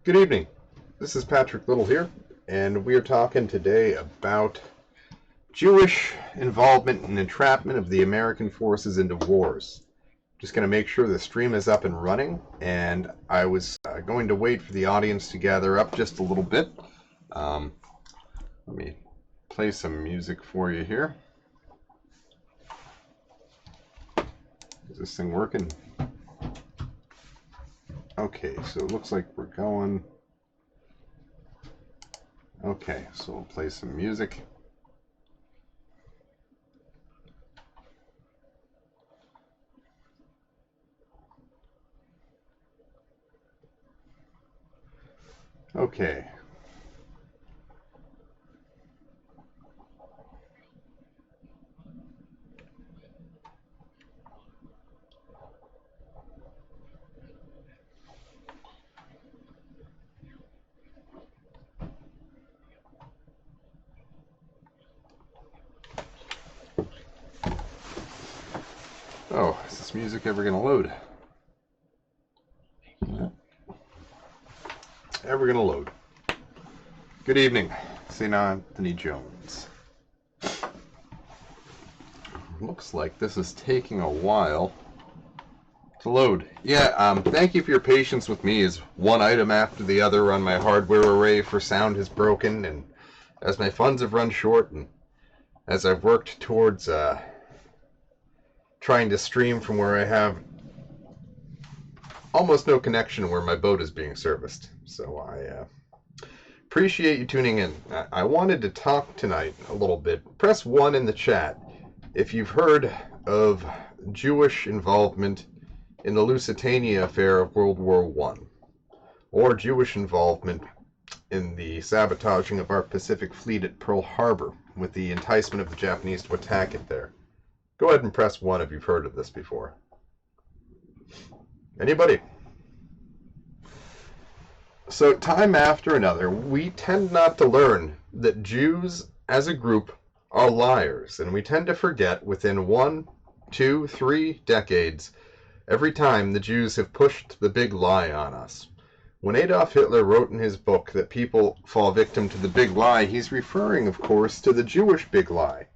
Good evening. This is Patrick Little here, and we are talking today about Jewish involvement and entrapment of the American forces into wars. Just going to make sure the stream is up and running, and I was going to wait for the audience to gather up just a little bit. Let me play some music for you here. Is this thing working? Okay, so it looks like we're going. Okay, so we'll play some music. Okay. Oh, is this music ever going to load? Ever going to load. Good evening, St. Anthony Jones. Looks like this is taking a while to load. Yeah, thank you for your patience with me as one item after the other on my hardware array for sound has broken, and as my funds have run short, and as I've worked towards trying to stream from where I have almost no connection where my boat is being serviced. So I appreciate you tuning in. I wanted to talk tonight a little bit. Press 1 in the chat if you've heard of Jewish involvement in the Lusitania affair of World War I, or Jewish involvement in the sabotaging of our Pacific Fleet at Pearl Harbor with the enticement of the Japanese to attack it there. Go ahead and press 1 if you've heard of this before. Anybody? So time after another, we tend not to learn that Jews as a group are liars, and we tend to forget within 1, 2, 3 decades every time the Jews have pushed the big lie on us. When Adolf Hitler wrote in his book that people fall victim to the big lie, he's referring, of course, to the Jewish big lie.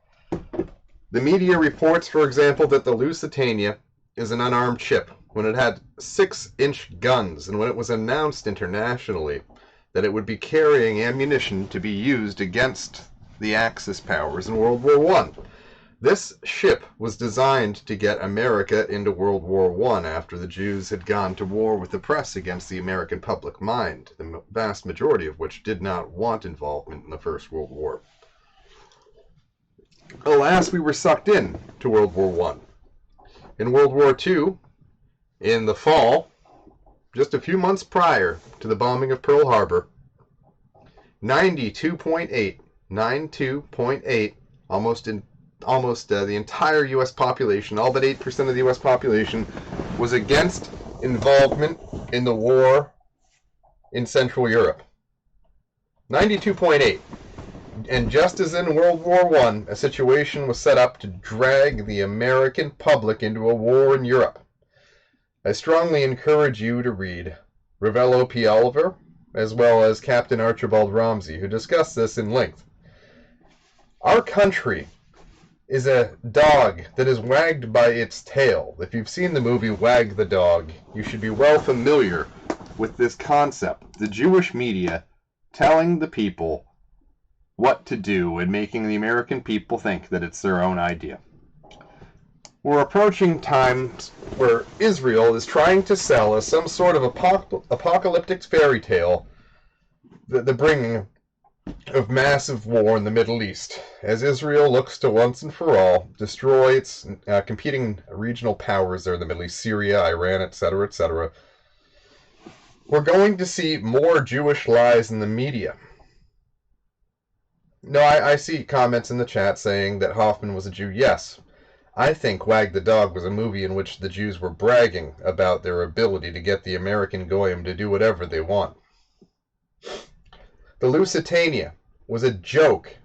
The media reports, for example, that the Lusitania is an unarmed ship when it had 6-inch guns, and when it was announced internationally that it would be carrying ammunition to be used against the Axis powers in World War I. This ship was designed to get America into World War I after the Jews had gone to war with the press against the American public mind, the vast majority of which did not want involvement in the First World War. Alas, we were sucked in to World War I. In World War II, in the fall, just a few months prior to the bombing of Pearl Harbor, 92.8, almost the entire U.S. population, all but 8% of the U.S. population, was against involvement in the war in Central Europe. 92.8. And just as in World War I, a situation was set up to drag the American public into a war in Europe. I strongly encourage you to read Ravello P. Oliver, as well as Captain Archibald Ramsey, who discuss this in length. Our country is a dog that is wagged by its tail. If you've seen the movie Wag the Dog, you should be well familiar with this concept. The Jewish media telling the people what to do and making the American people think that it's their own idea. We're approaching times where Israel is trying to sell us some sort of apocalyptic fairy tale, the bringing of massive war in the Middle East, as Israel looks to once and for all destroy its competing regional powers there in the Middle East, Syria, Iran, etc., etc. We're going to see more Jewish lies in the media. No, I see comments in the chat saying that Hoffman was a Jew. Yes. I think Wag the Dog was a movie in which the Jews were bragging about their ability to get the American Goyim to do whatever they want. The Lusitania was a joke.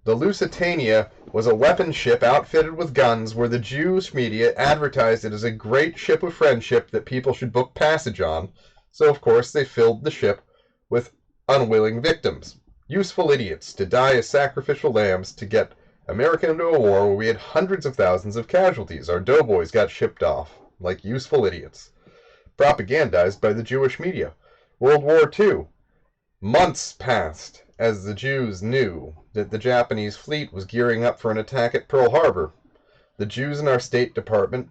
The Lusitania was a weapon ship outfitted with guns where the Jewish media advertised it as a great ship of friendship that people should book passage on, So, of course, they filled the ship with unwilling victims, useful idiots to die as sacrificial lambs to get America into a war where we had hundreds of thousands of casualties. Our doughboys got shipped off like useful idiots, propagandized by the Jewish media. World War II. Months passed as the Jews knew that the Japanese fleet was gearing up for an attack at Pearl Harbor. The Jews in our State Department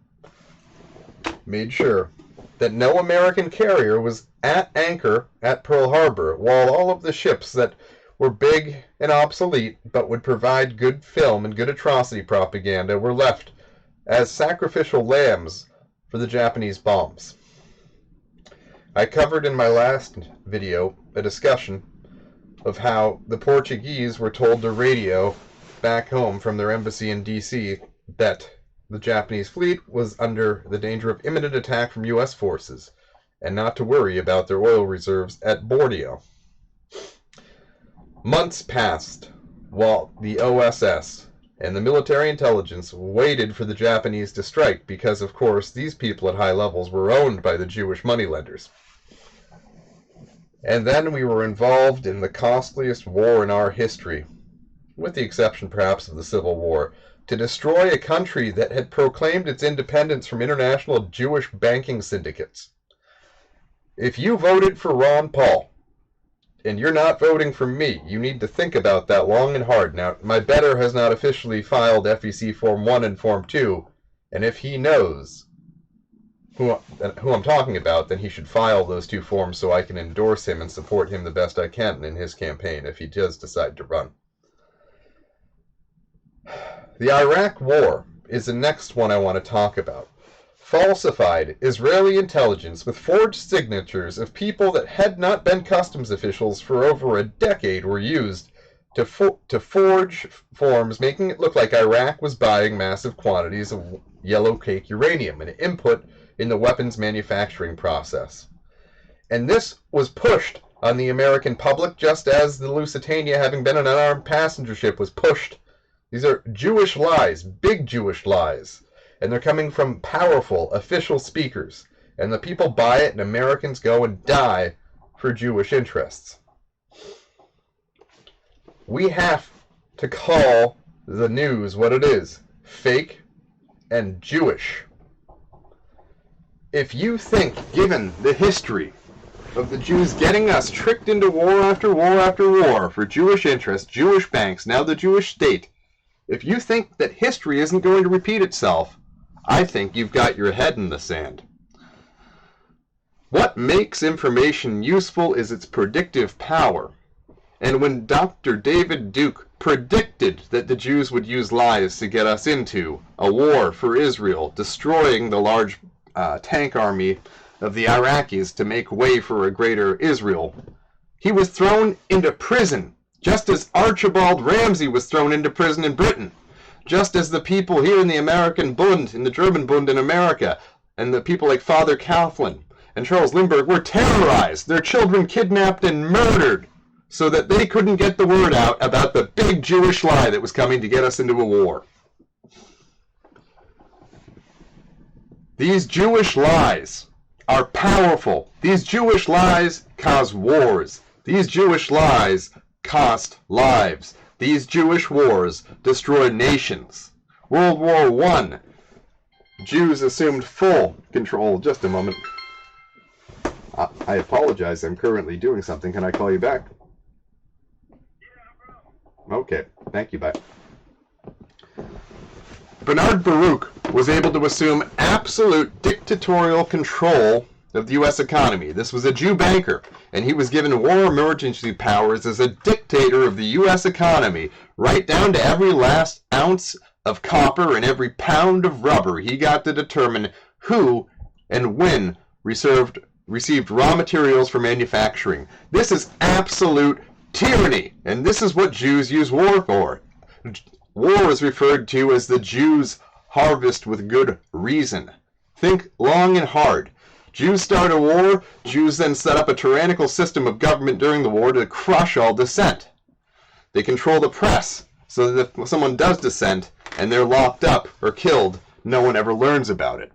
made sure that no American carrier was at anchor at Pearl Harbor, while all of the ships that were big and obsolete but would provide good film and good atrocity propaganda were left as sacrificial lambs for the Japanese bombs. I covered in my last video a discussion of how the Portuguese were told to radio back home from their embassy in D.C. that the Japanese fleet was under the danger of imminent attack from U.S. forces, and not to worry about their oil reserves at Borneo. Months passed while the OSS and the military intelligence waited for the Japanese to strike because, of course, these people at high levels were owned by the Jewish moneylenders. And then we were involved in the costliest war in our history, with the exception perhaps of the Civil War, to destroy a country that had proclaimed its independence from international Jewish banking syndicates. If you voted for Ron Paul, and you're not voting for me, you need to think about that long and hard. Now, my better has not officially filed FEC Form 1 and Form 2, and if he knows who I'm talking about, then he should file those two forms so I can endorse him and support him the best I can in his campaign if he does decide to run. The Iraq War is the next one I want to talk about. Falsified Israeli intelligence with forged signatures of people that had not been customs officials for over a decade were used to forge forms, making it look like Iraq was buying massive quantities of yellow cake uranium, an input in the weapons manufacturing process. And this was pushed on the American public just as the Lusitania, having been an unarmed passenger ship, was pushed. These are Jewish lies, big Jewish lies, and they're coming from powerful official speakers, and the people buy it, and Americans go and die for Jewish interests. We have to call the news what it is: fake and Jewish. If you think, given the history of the Jews getting us tricked into war after war after war for Jewish interests, Jewish banks, now the Jewish state, if you think that history isn't going to repeat itself, I think you've got your head in the sand. What makes information useful is its predictive power. And when Dr. David Duke predicted that the Jews would use lies to get us into a war for Israel, destroying the large tank army of the Iraqis to make way for a greater Israel, he was thrown into prison, just as Archibald Ramsay was thrown into prison in Britain, just as the people here in the American Bund, in the German Bund in America, and the people like Father Coughlin and Charles Lindbergh were terrorized, their children kidnapped and murdered, so that they couldn't get the word out about the big Jewish lie that was coming to get us into a war. These Jewish lies are powerful. These Jewish lies cause wars. These Jewish lies cost lives. These Jewish wars destroy nations. World War I, Jews assumed full control. Just a moment. I apologize. I'm currently doing something. Can I call you back? Okay. Thank you. Bye. Bernard Baruch was able to assume absolute dictatorial control of the U.S. economy. This was a Jew banker, and he was given war emergency powers as a dictator of the U.S. economy, right down to every last ounce of copper and every pound of rubber. He got to determine who and when received raw materials for manufacturing. This is absolute tyranny, and this is what Jews use war for. War is referred to as the Jews' harvest with good reason. Think long and hard. Jews start a war, Jews then set up a tyrannical system of government during the war to crush all dissent. They control the press, so that if someone does dissent and they're locked up or killed, no one ever learns about it.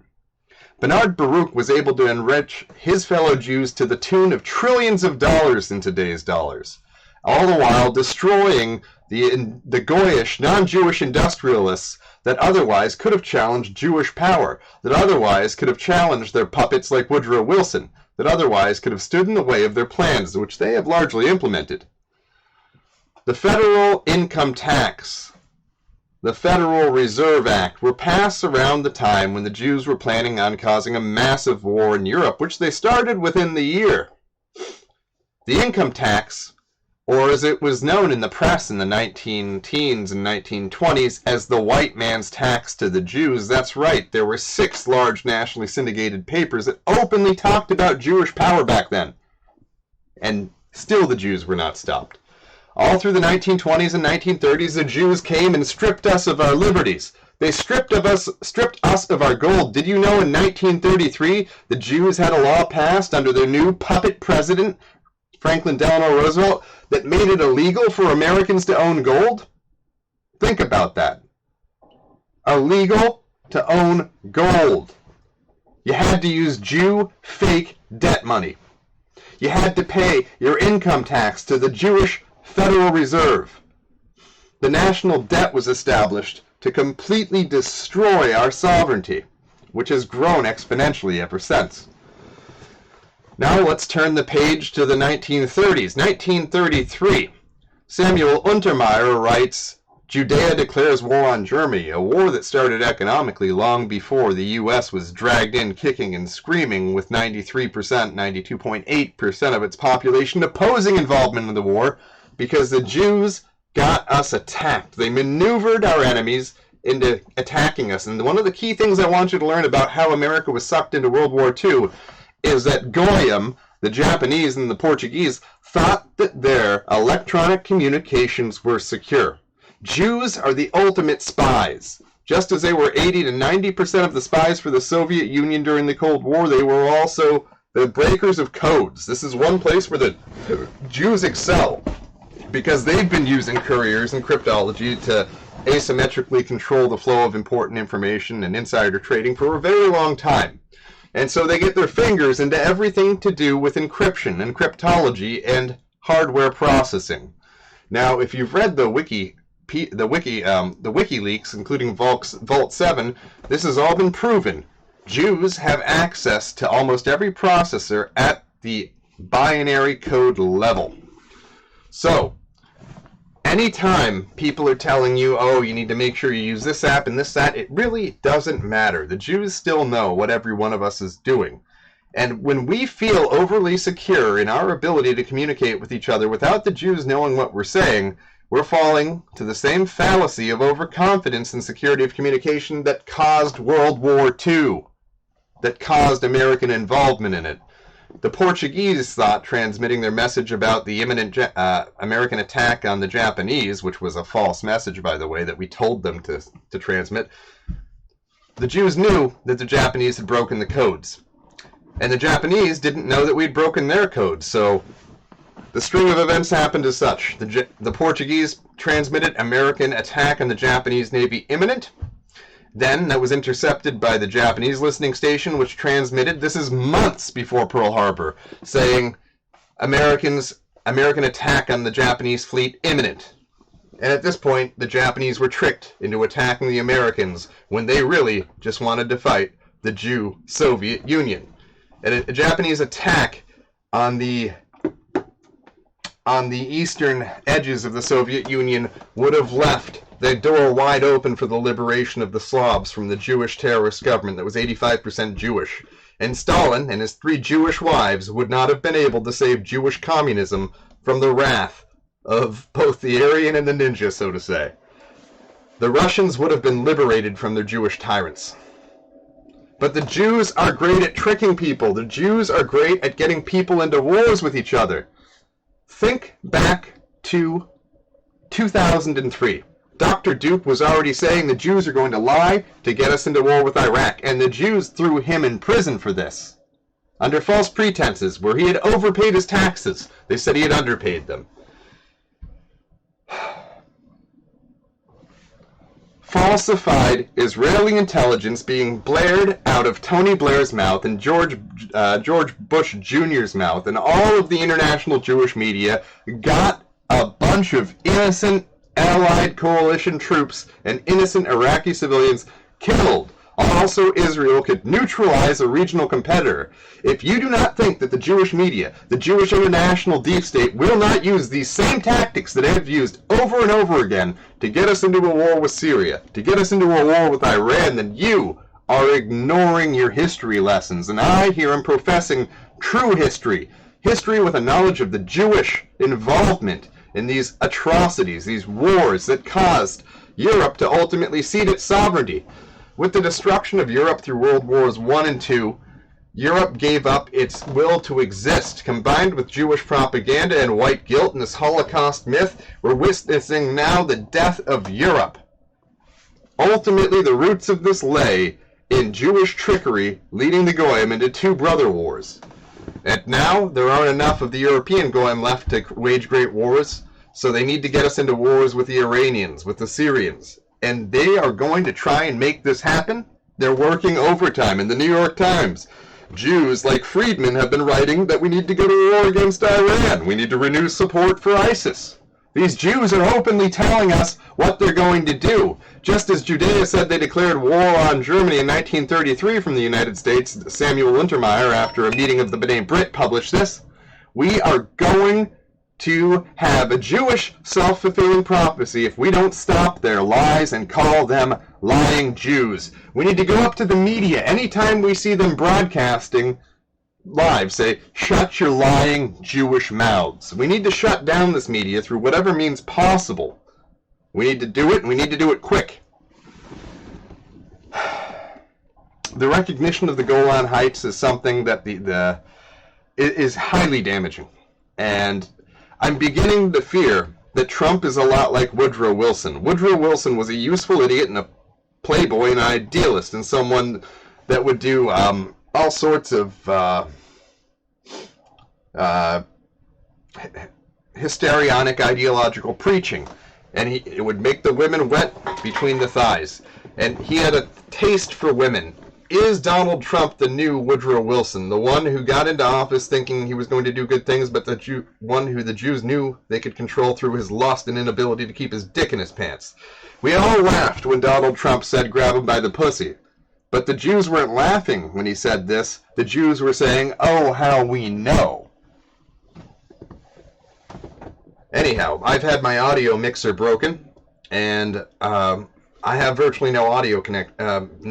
Bernard Baruch was able to enrich his fellow Jews to the tune of trillions of dollars in today's dollars, all the while destroying the Goyish, non-Jewish industrialists that otherwise could have challenged Jewish power, that otherwise could have challenged their puppets like Woodrow Wilson, that otherwise could have stood in the way of their plans, which they have largely implemented. The federal income tax, the Federal Reserve Act were passed around the time when the Jews were planning on causing a massive war in Europe, which they started within the year. The income tax, or as it was known in the press in the 19-teens and 1920s as the white man's tax to the Jews, that's right, there were 6 large nationally syndicated papers that openly talked about Jewish power back then. And still the Jews were not stopped. All through the 1920s and 1930s, the Jews came and stripped us of our liberties. They stripped us of our gold. Did you know in 1933 the Jews had a law passed under their new puppet president, Franklin Delano Roosevelt, that made it illegal for Americans to own gold? Think about that. Illegal to own gold. You had to use Jew fake debt money. You had to pay your income tax to the Jewish Federal Reserve. The national debt was established to completely destroy our sovereignty, which has grown exponentially ever since. Now let's turn the page to the 1930s. 1933, Samuel Untermyer writes, Judea declares war on Germany, a war that started economically long before the U.S. was dragged in kicking and screaming, with 93%, 92.8% of its population opposing involvement in the war because the Jews got us attacked. They maneuvered our enemies into attacking us. And one of the key things I want you to learn about how America was sucked into World War II is that Goyim, the Japanese and the Portuguese, thought that their electronic communications were secure. Jews are the ultimate spies. Just as they were 80 to 90% of the spies for the Soviet Union during the Cold War, they were also the breakers of codes. This is one place where the Jews excel, because they've been using couriers and cryptology to asymmetrically control the flow of important information and insider trading for a very long time. And so they get their fingers into everything to do with encryption and cryptology and hardware processing. Now, if you've read the WikiLeaks, including Vault 7, this has all been proven. Jews have access to almost every processor at the binary code level. So, anytime people are telling you, oh, you need to make sure you use this app and this, that, it really doesn't matter. The Jews still know what every one of us is doing. And when we feel overly secure in our ability to communicate with each other without the Jews knowing what we're saying, we're falling to the same fallacy of overconfidence and security of communication that caused World War II, that caused American involvement in it. The Portuguese thought transmitting their message about the imminent American attack on the Japanese, which was a false message, by the way, that we told them to transmit. The Jews knew that the Japanese had broken the codes. And the Japanese didn't know that we'd broken their codes. So the string of events happened as such. The Portuguese transmitted American attack on the Japanese Navy imminent. Then that was intercepted by the Japanese listening station, which transmitted, this is months before Pearl Harbor, saying American attack on the Japanese fleet imminent. And at this point, the Japanese were tricked into attacking the Americans when they really just wanted to fight the Jew-Soviet Union. And a Japanese attack on the eastern edges of the Soviet Union would have left the door wide open for the liberation of the Slavs from the Jewish terrorist government that was 85% Jewish. And Stalin and his 3 Jewish wives would not have been able to save Jewish communism from the wrath of both the Aryan and the ninja, so to say. The Russians would have been liberated from their Jewish tyrants. But the Jews are great at tricking people. The Jews are great at getting people into wars with each other. Think back to 2003. Dr. Duke was already saying the Jews are going to lie to get us into war with Iraq, and the Jews threw him in prison for this, under false pretenses, where he had overpaid his taxes. They said he had underpaid them. falsified Israeli intelligence being blared out of Tony Blair's mouth and George Bush Jr.'s mouth, and all of the international Jewish media got a bunch of innocent Allied coalition troops and innocent Iraqi civilians killed. Also, Israel could neutralize a regional competitor. If you do not think that the Jewish media, the Jewish international deep state, will not use these same tactics that they have used over and over again to get us into a war with Syria, to get us into a war with Iran, then you are ignoring your history lessons. And I here am professing true history, history with a knowledge of the Jewish involvement in these atrocities, these wars that caused Europe to ultimately cede its sovereignty. With the destruction of Europe through World Wars I and II, Europe gave up its will to exist. Combined with Jewish propaganda and white guilt and this Holocaust myth, we're witnessing now the death of Europe. Ultimately, the roots of this lay in Jewish trickery, leading the Goyim into two brother wars. And now, there aren't enough of the European Goyim left to wage great wars, so they need to get us into wars with the Iranians, with the Syrians. And they are going to try and make this happen. They're working overtime. In the New York Times, Jews like Friedman have been writing that we need to go to war against Iran. We need to renew support for ISIS. These Jews are openly telling us what they're going to do. Just as Judea said they declared war on Germany in 1933 from the United States, Samuel Untermeyer, after a meeting of the B'nai Brit, published this. We are going to have a Jewish self-fulfilling prophecy if we don't stop their lies and call them lying Jews. We need to go up to the media anytime we see them broadcasting live, say, shut your lying Jewish mouths. We need to shut down this media through whatever means possible. We need to do it, and we need to do it quick. The recognition of the Golan Heights is something that is highly damaging. And I'm beginning to fear that Trump is a lot like Woodrow Wilson. Woodrow Wilson was a useful idiot and a playboy and an idealist and someone that would do all sorts of hysterionic ideological preaching. And it would make the women wet between the thighs. And he had a taste for women. Is Donald Trump the new Woodrow Wilson, the one who got into office thinking he was going to do good things, but the one who the Jews knew they could control through his lust and inability to keep his dick in his pants? We all laughed when Donald Trump said grab him by the pussy. But the Jews weren't laughing when he said this. The Jews were saying, oh, how we know. Anyhow, I've had my audio mixer broken, and I have virtually no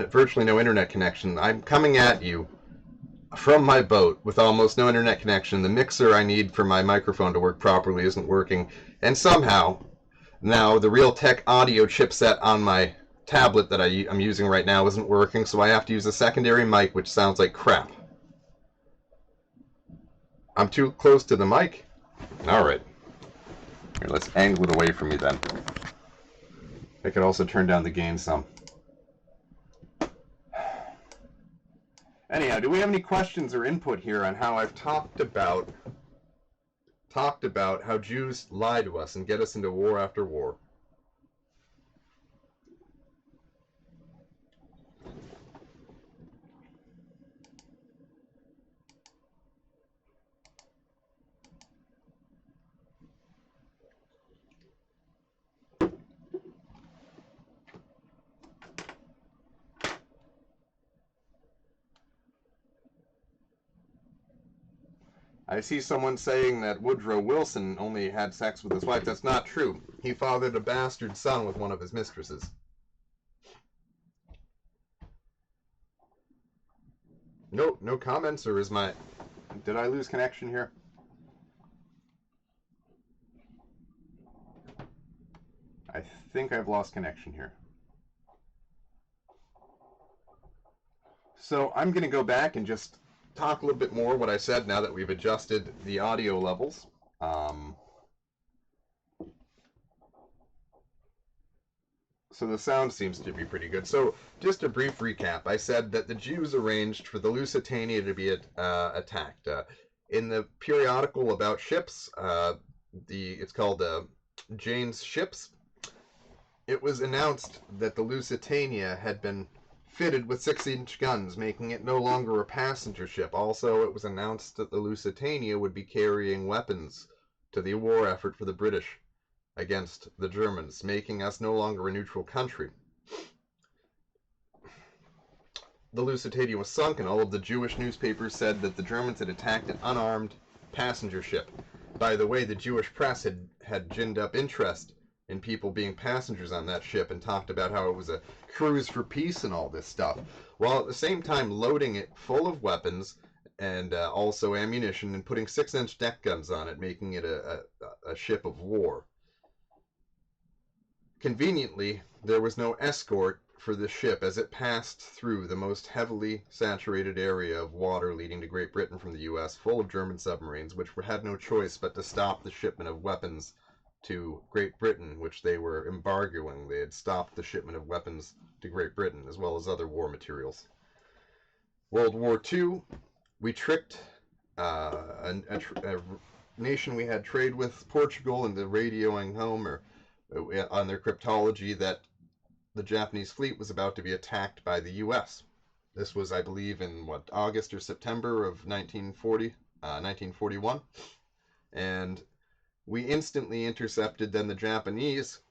virtually no internet connection. I'm coming at you from my boat with almost no internet connection. The mixer I need for my microphone to work properly isn't working, and somehow now the Realtek audio chipset on my tablet that I'm using right now isn't working, so I have to use a secondary mic, which sounds like crap. I'm too close to the mic? Alright. Here, let's angle it away from me then. I could also turn down the gain some. Anyhow, do we have any questions or input here on how I've talked about how Jews lie to us and get us into war after war? I see someone saying that Woodrow Wilson only had sex with his wife. That's not true. He fathered a bastard son with one of his mistresses. No comments, or is my... Did I lose connection here? I think I've lost connection here. So I'm going to go back and just talk a little bit more what I said now that we've adjusted the audio levels. So the sound seems to be pretty good. So just a brief recap. I said that the Jews arranged for the Lusitania to be attacked. In the periodical about ships, it's called Jane's Ships. it was announced that the Lusitania had been fitted with 6-inch guns, making it no longer a passenger ship. Also, it was announced that the Lusitania would be carrying weapons to the war effort for the British against the Germans, making us no longer a neutral country. The Lusitania was sunk, and all of the Jewish newspapers said that the Germans had attacked an unarmed passenger ship. By the way, the Jewish press had ginned up interest in people being passengers on that ship and talked about how it was a cruise for peace and all this stuff, while at the same time loading it full of weapons and also ammunition and putting 6-inch deck guns on it, making it a ship of war. Conveniently, there was no escort for the ship as it passed through the most heavily saturated area of water leading to Great Britain from the U.S., full of German submarines, which had no choice but to stop the shipment of weapons to Great Britain, which they were embargoing. They had stopped the shipment of weapons to Great Britain, as well as other war materials. World War II, we tricked a nation we had trade with, Portugal, into radioing home or on their cryptology that the Japanese fleet was about to be attacked by the U.S. This was, I believe, in August or September of 1941, and we instantly intercepted then the Japanese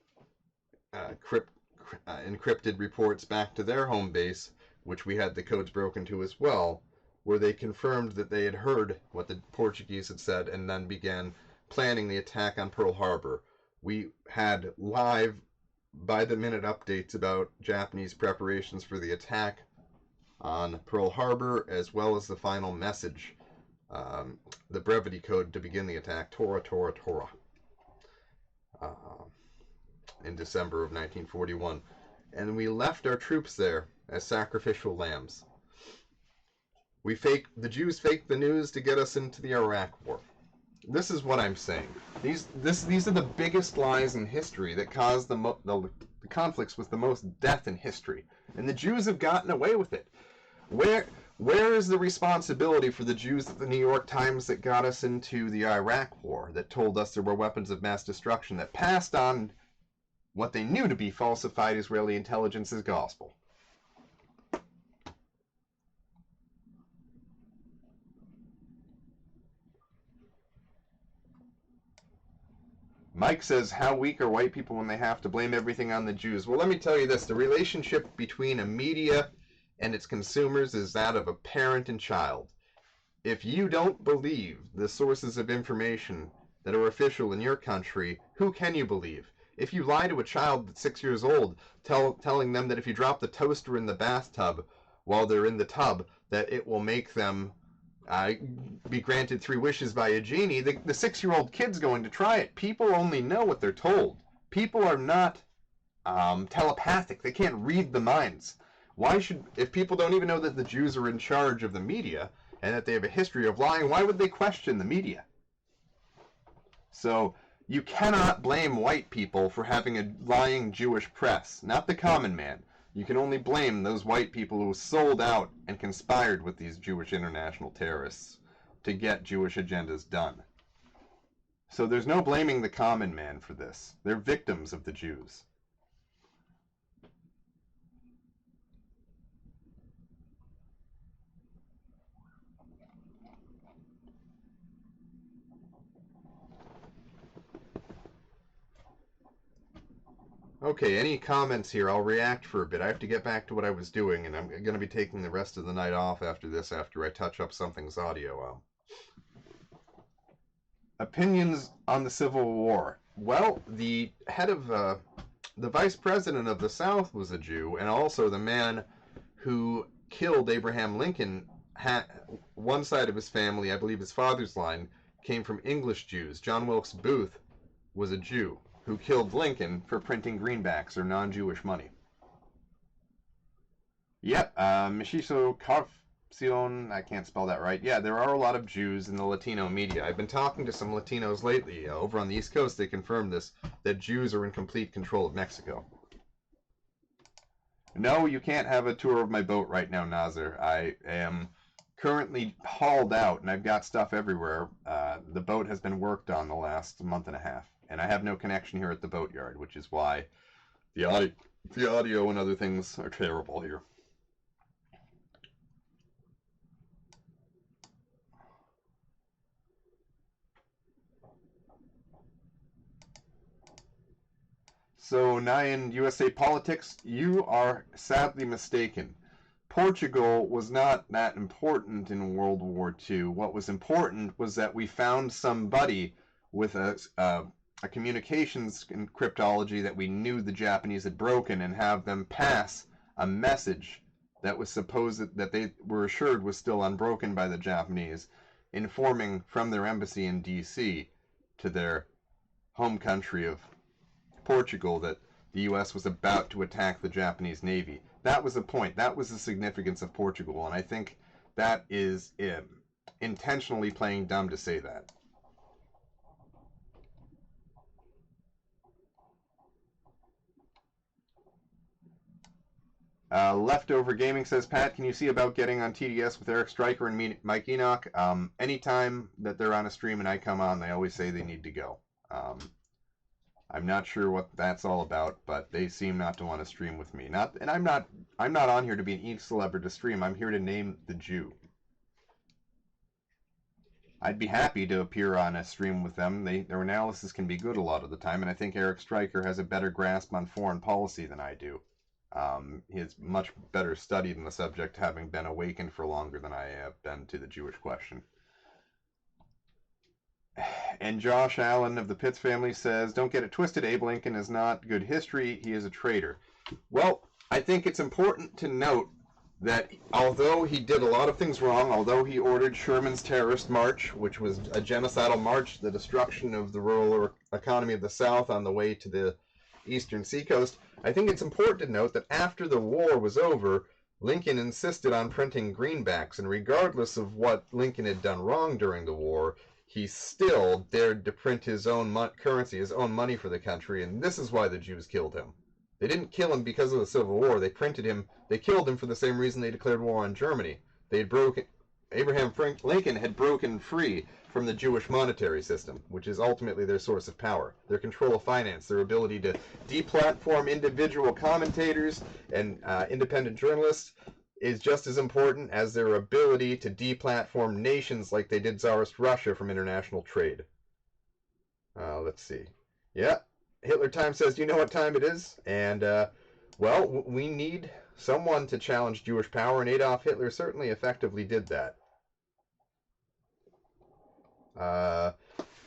encrypted reports back to their home base, which we had the codes broken to as well, where they confirmed that they had heard what the Portuguese had said and then began planning the attack on Pearl Harbor. We had live, by-the-minute updates about Japanese preparations for the attack on Pearl Harbor, as well as the final message, the brevity code to begin the attack, Tora, Tora, Tora, in December of 1941. And we left our troops there as sacrificial lambs. The Jews faked the news to get us into the Iraq War. This is what I'm saying. These are the biggest lies in history that caused the conflicts with the most death in history. And the Jews have gotten away with it. Where is the responsibility for the Jews at the New York Times that got us into the Iraq War, that told us there were weapons of mass destruction, that passed on what they knew to be falsified Israeli intelligence as gospel? Mike says, how weak are white people when they have to blame everything on the Jews? Well, let me tell you this. The relationship between a media and its consumers is that of a parent and child. If you don't believe the sources of information that are official in your country, who can you believe? If you lie to a child that's 6 years old, telling them that if you drop the toaster in the bathtub while they're in the tub, that it will make them be granted 3 wishes by a genie, the 6-year-old kid's going to try it. People only know what they're told. People are not telepathic. They can't read the minds. If people don't even know that the Jews are in charge of the media and that they have a history of lying, why would they question the media? So you cannot blame white people for having a lying Jewish press, not the common man. You can only blame those white people who sold out and conspired with these Jewish international terrorists to get Jewish agendas done. So there's no blaming the common man for this. They're victims of the Jews. Okay, any comments here? I'll react for a bit. I have to get back to what I was doing, and I'm going to be taking the rest of the night off after this, after I touch up something's audio. Opinions on the Civil War. Well, the head of, the vice president of the South was a Jew, and also the man who killed Abraham Lincoln, one side of his family, I believe his father's line, came from English Jews. John Wilkes Booth was a Jew who killed Lincoln for printing greenbacks or non-Jewish money. Yep, Mishiso Carpcion, I can't spell that right. Yeah, there are a lot of Jews in the Latino media. I've been talking to some Latinos lately. Over on the East Coast, they confirmed this, that Jews are in complete control of Mexico. No, you can't have a tour of my boat right now, Nazir. I am currently hauled out, and I've got stuff everywhere. The boat has been worked on the last month and a half. And I have no connection here at the boatyard, which is why The audio and other things are terrible here. So, Nyan, USA Politics, you are sadly mistaken. Portugal was not that important in World War II. What was important was that we found somebody with a communications cryptology that we knew the Japanese had broken, and have them pass a message that was supposed that they were assured was still unbroken by the Japanese, informing from their embassy in DC to their home country of Portugal that the U.S. was about to attack the Japanese Navy. That was the point. That was the significance of Portugal, and I think that is intentionally playing dumb to say that. Leftover Gaming says, Pat, can you see about getting on TDS with Eric Stryker and Mike Enoch? Anytime that they're on a stream and I come on, they always say they need to go. I'm not sure what that's all about, but they seem not to want to stream with me. I'm not on here to be an e-celeb or to stream. I'm here to name the Jew. I'd be happy to appear on a stream with them. Their analysis can be good a lot of the time, and I think Eric Stryker has a better grasp on foreign policy than I do. He's much better studied in the subject, having been awakened for longer than I have been to the Jewish question. And Josh Allen of the Pitts family says, don't get it twisted, Abe Lincoln is not good history, he is a traitor. Well, I think it's important to note that although he did a lot of things wrong, although he ordered Sherman's terrorist march, which was a genocidal march, the destruction of the rural economy of the South on the way to the eastern seacoast, I think it's important to note that after the war was over, Lincoln insisted on printing greenbacks, and regardless of what Lincoln had done wrong during the war, he still dared to print his own currency, his own money for the country, and this is why the Jews killed him. They didn't kill him because of the Civil War. They printed him. They killed him for the same reason they declared war on Germany. Abraham Lincoln had broken free from the Jewish monetary system, which is ultimately their source of power, their control of finance, their ability to deplatform individual commentators and independent journalists is just as important as their ability to deplatform nations like they did Tsarist Russia from international trade. Let's see. Yeah, Hitler Time says, do you know what time it is? And, well, we need someone to challenge Jewish power, and Adolf Hitler certainly effectively did that.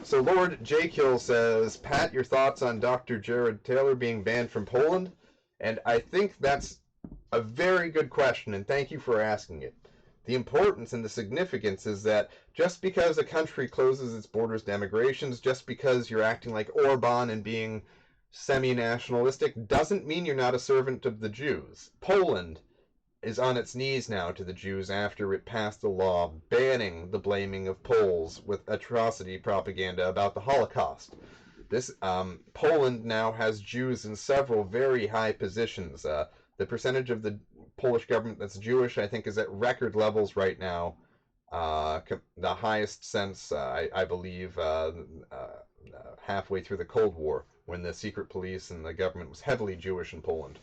So Lord J-Kill says, Pat, your thoughts on Dr. Jared Taylor being banned from Poland? And I think that's a very good question, and thank you for asking it. The importance and the significance is that just because a country closes its borders to immigrations, just because you're acting like Orban and being semi-nationalistic, doesn't mean you're not a servant of the Jews. Poland is on its knees now to the Jews after it passed a law banning the blaming of Poles with atrocity propaganda about the Holocaust. Poland now has Jews in several very high positions. The percentage of the Polish government that's Jewish, I think, is at record levels right now. The highest since, I believe, halfway through the Cold War, when the secret police and the government was heavily Jewish in Poland.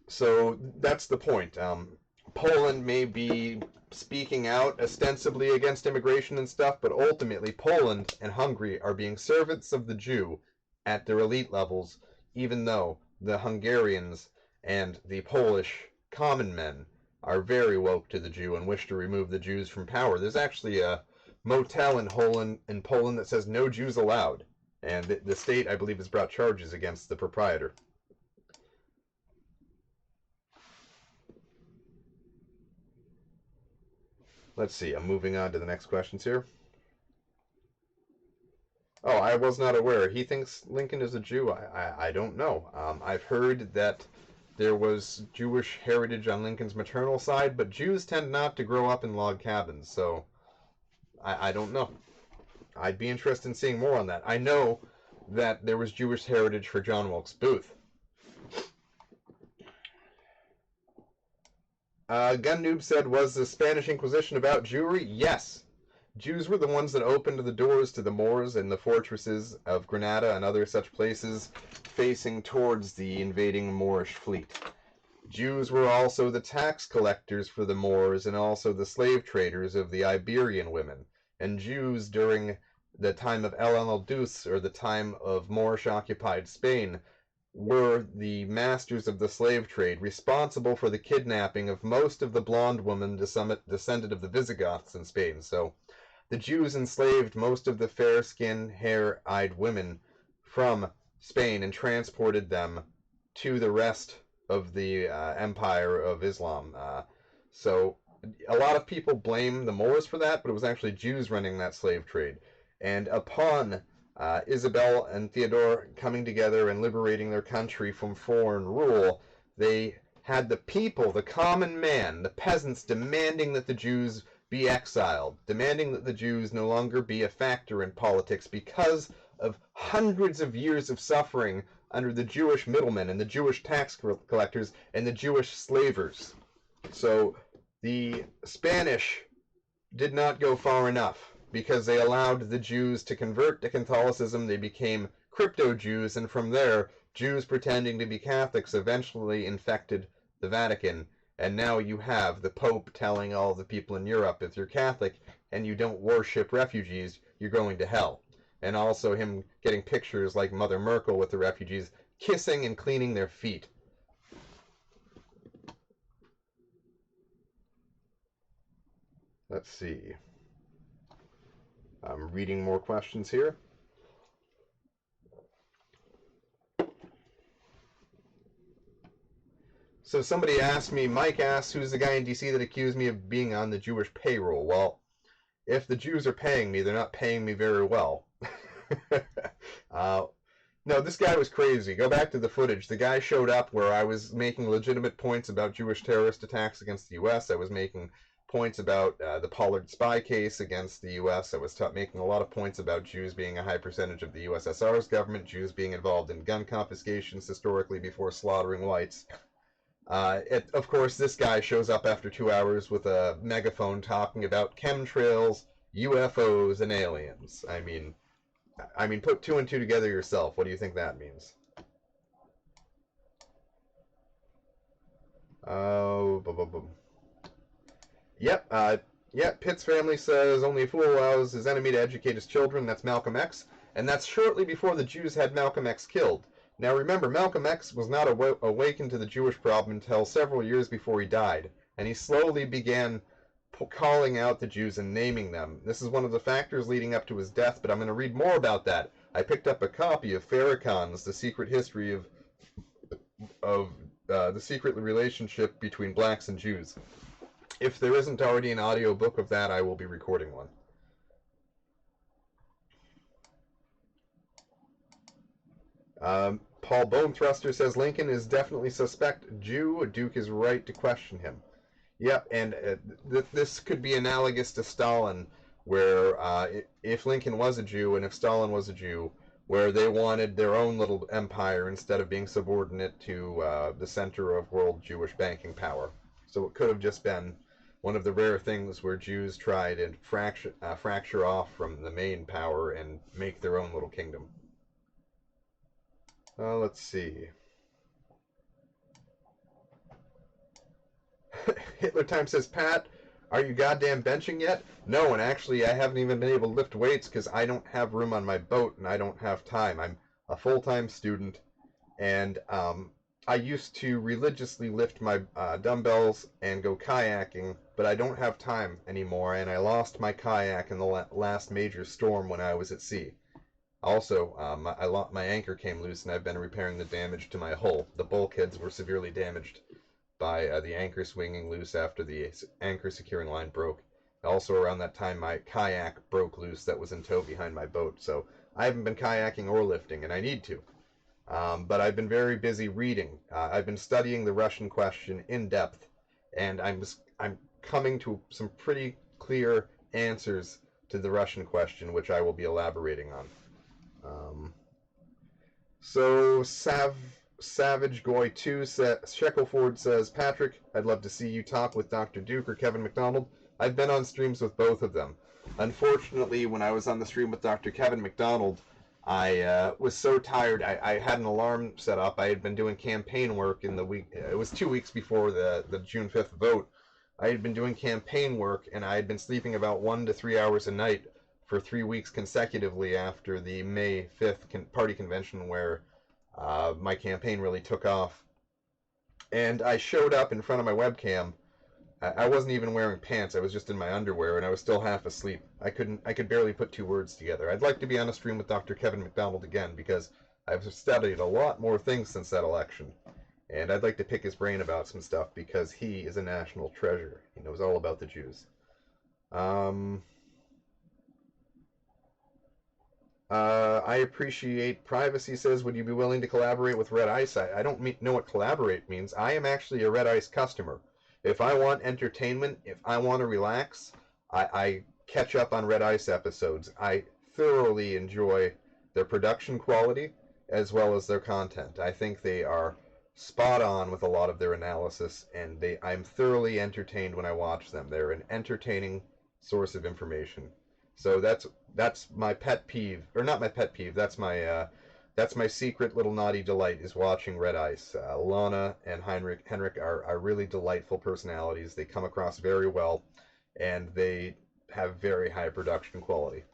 So that's the point. Poland may be speaking out ostensibly against immigration and stuff, but ultimately Poland and Hungary are being servants of the Jew at their elite levels, even though the Hungarians and the Polish common men are very woke to the Jew and wish to remove the Jews from power. There's actually a motel in Poland that says no Jews allowed, and the state, I believe, has brought charges against the proprietor. Let's see, I'm moving on to the next questions here. Oh, I was not aware. He thinks Lincoln is a Jew. I don't know. I've heard that there was Jewish heritage on Lincoln's maternal side, but Jews tend not to grow up in log cabins, so I don't know. I'd be interested in seeing more on that. I know that there was Jewish heritage for John Wilkes Booth. Gun Noob said, was the Spanish Inquisition about Jewry? Yes. Jews were the ones that opened the doors to the Moors in the fortresses of Granada and other such places facing towards the invading Moorish fleet. Jews were also the tax collectors for the Moors and also the slave traders of the Iberian women. And Jews during the time of El Andalus, or the time of Moorish-occupied Spain, were the masters of the slave trade, responsible for the kidnapping of most of the blonde women descended of the Visigoths in Spain. So the Jews enslaved most of the fair-skinned, hair-eyed women from Spain and transported them to the rest of the empire of Islam. So a lot of people blame the Moors for that, but it was actually Jews running that slave trade. And upon Isabel and Theodore coming together and liberating their country from foreign rule, they had the people, the common man, the peasants, demanding that the Jews be exiled, demanding that the Jews no longer be a factor in politics because of hundreds of years of suffering under the Jewish middlemen and the Jewish tax collectors and the Jewish slavers. So the Spanish did not go far enough because they allowed the Jews to convert to Catholicism. They became crypto-Jews, and from there, Jews pretending to be Catholics eventually infected the Vatican. And now you have the Pope telling all the people in Europe, if you're Catholic and you don't worship refugees, you're going to hell. And also him getting pictures like Mother Merkel with the refugees kissing and cleaning their feet. Let's see. I'm reading more questions here. So somebody asked me, Mike asked, who's the guy in DC that accused me of being on the Jewish payroll? Well, if the Jews are paying me, they're not paying me very well. No, this guy was crazy. Go back to the footage. The guy showed up where I was making legitimate points about Jewish terrorist attacks against the U.S. I was making points about the Pollard spy case against the U.S. I was making a lot of points about Jews being a high percentage of the USSR's government, Jews being involved in gun confiscations historically before slaughtering whites. Of course, this guy shows up after 2 hours with a megaphone talking about chemtrails, UFOs, and aliens. I mean, put 2 and 2 together yourself. What do you think that means? Oh, Yep, Pitt's family says only a fool allows his enemy to educate his children. That's Malcolm X. And that's shortly before the Jews had Malcolm X killed. Now remember, Malcolm X was not awakened to the Jewish problem until several years before he died. And he slowly began calling out the Jews and naming them. This is one of the factors leading up to his death, but I'm going to read more about that. I picked up a copy of Farrakhan's The Secret History of the Secret Relationship Between Blacks and Jews. If there isn't already an audio book of that, I will be recording one. Paul Bone Thruster says Lincoln is definitely suspect Jew. Duke is right to question him. Yep, and this could be analogous to Stalin, where if Lincoln was a Jew and if Stalin was a Jew, where they wanted their own little empire instead of being subordinate to the center of world Jewish banking power. So it could have just been one of the rare things where Jews try to fracture off from the main power and make their own little kingdom. Let's see. Hitler Time says, Pat, are you goddamn benching yet? No, and actually I haven't even been able to lift weights because I don't have room on my boat and I don't have time. I'm a full-time student, and I used to religiously lift my dumbbells and go kayaking, but I don't have time anymore, and I lost my kayak in the last major storm when I was at sea. Also, my anchor came loose, and I've been repairing the damage to my hull. The bulkheads were severely damaged by the anchor swinging loose after the anchor securing line broke. Also, around that time, my kayak broke loose that was in tow behind my boat, so I haven't been kayaking or lifting, and I need to. But I've been very busy reading. I've been studying the Russian question in depth, and I'm coming to some pretty clear answers to the Russian question, which I will be elaborating on. So Savage Goy 2 says, Sheckleford says, Patrick, I'd love to see you talk with Dr. Duke or Kevin McDonald. I've been on streams with both of them. Unfortunately, when I was on the stream with Dr. Kevin McDonald, I was so tired. I had an alarm set up. I had been doing campaign work in the week. It was 2 weeks before the June 5th vote. I had been doing campaign work, and I had been sleeping about 1 to 3 hours a night for 3 weeks consecutively after the May 5th party convention where my campaign really took off. And I showed up in front of my webcam. I wasn't even wearing pants. I was just in my underwear, and I was still half asleep. I could barely put two words together. I'd like to be on a stream with Dr. Kevin McDonald again because I've studied a lot more things since that election, and I'd like to pick his brain about some stuff because he is a national treasure. He knows all about the Jews. I appreciate privacy. Says, would you be willing to collaborate with Red Ice? I don't know what collaborate means. I am actually a Red Ice customer. If I want entertainment, if I want to relax, I catch up on Red Ice episodes. I thoroughly enjoy their production quality as well as their content. I think they are spot on with a lot of their analysis, and I'm thoroughly entertained when I watch them. They're an entertaining source of information. So that's my pet peeve, or not my pet peeve. That's my secret little naughty delight is watching Red Ice. Lana and Henrik are really delightful personalities. They come across very well, and they have very high production quality.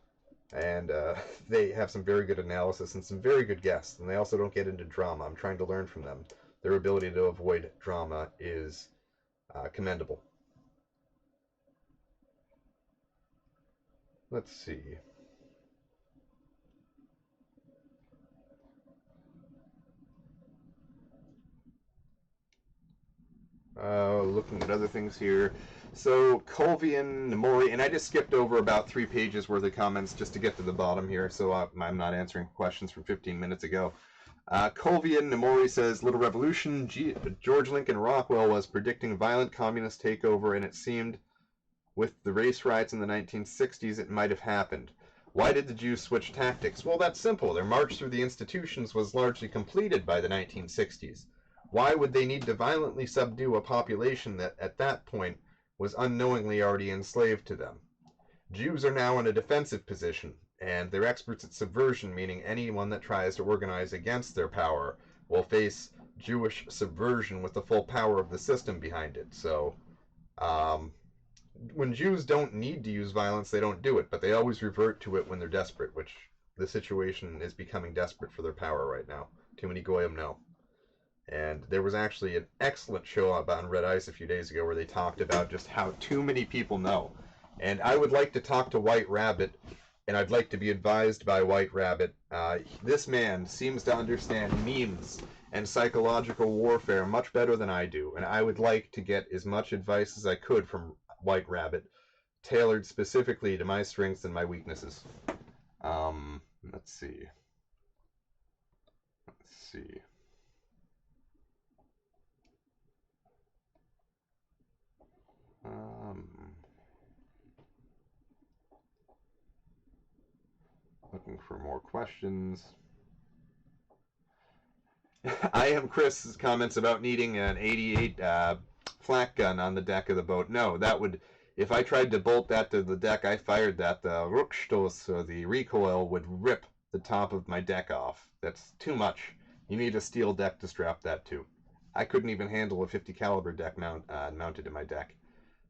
And they have some very good analysis and some very good guests. And they also don't get into drama. I'm trying to learn from them. Their ability to avoid drama is commendable. Let's see. Looking at other things here. So, Colvian, Namori, and I just skipped over about 3 pages worth of comments just to get to the bottom here, so I'm not answering questions from 15 minutes ago. Colvian Namori says, Little Revolution, George Lincoln Rockwell was predicting violent communist takeover, and it seemed with the race riots in the 1960s it might have happened. Why did the Jews switch tactics? Well, that's simple. Their march through the institutions was largely completed by the 1960s. Why would they need to violently subdue a population that at that point was unknowingly already enslaved to them? Jews are now in a defensive position, and they're experts at subversion, meaning anyone that tries to organize against their power will face Jewish subversion with the full power of the system behind it. So, when Jews don't need to use violence, they don't do it, but they always revert to it when they're desperate, which the situation is becoming desperate for their power right now. Too many goyim know. And there was actually an excellent show on Red Ice a few days ago where they talked about just how too many people know. And I would like to talk to White Rabbit, and I'd like to be advised by White Rabbit. This man seems to understand memes and psychological warfare much better than I do, and I would like to get as much advice as I could from White Rabbit, tailored specifically to my strengths and my weaknesses. Let's see. Looking for more questions. I am Chris's comments about needing an 88 flak gun on the deck of the boat. No, that would, if I tried to bolt that to the deck I fired that, the Rückstoß, or the recoil, would rip the top of my deck off. That's too much. You need a steel deck to strap that to. I couldn't even handle a 50 caliber deck mounted in my deck.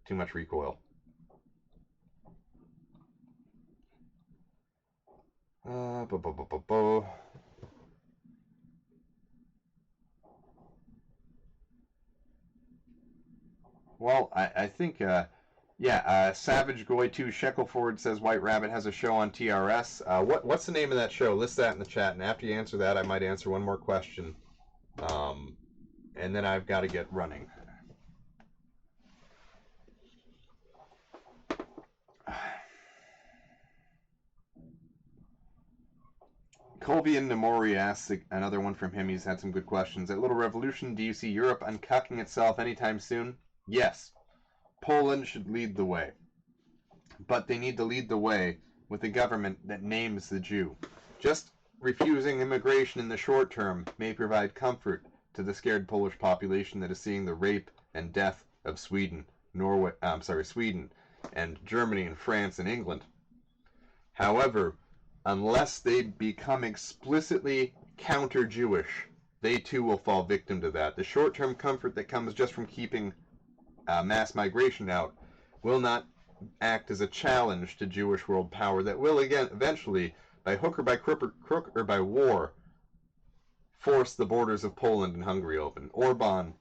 Too much recoil. Well, I think, Savage Goy 2 Sheckleford says White Rabbit has a show on TRS. What's the name of that show? List that in the chat, and after you answer that, I might answer one more question. And then I've got to get running. Colvian Namori asks another one from him. He's had some good questions. At Little Revolution, do you see Europe uncucking itself anytime soon? Yes. Poland should lead the way. But they need to lead the way with a government that names the Jew. Just refusing immigration in the short term may provide comfort to the scared Polish population that is seeing the rape and death of Sweden. and Germany and France and England. However, unless they become explicitly counter-Jewish, they too will fall victim to that. The short-term comfort that comes just from keeping mass migration out will not act as a challenge to Jewish world power that will, again, eventually, by hook or by crook or by war, force the borders of Poland and Hungary open. Orban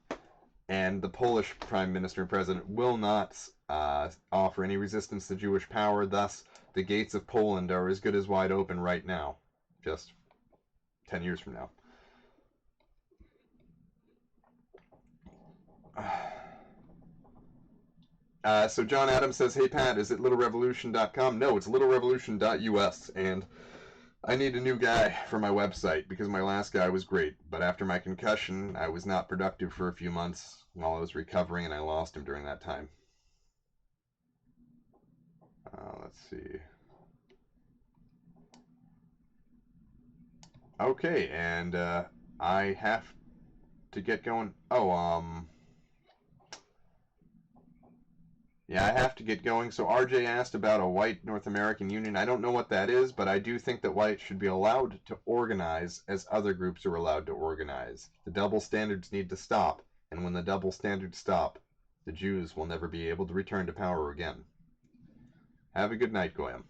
and the Polish Prime Minister and President will not offer any resistance to Jewish power. Thus, the gates of Poland are as good as wide open right now, just 10 years from now. So John Adams says, hey Pat, is it littlerevolution.com? No, it's littlerevolution.us, and I need a new guy for my website because my last guy was great, but after my concussion, I was not productive for a few months while I was recovering, and I lost him during that time. Let's see. Okay, and I have to get going. Yeah, I have to get going. So RJ asked about a white North American union. I don't know what that is, but I do think that whites should be allowed to organize as other groups are allowed to organize. The double standards need to stop, and when the double standards stop, the Jews will never be able to return to power again. Have a good night, Goyam.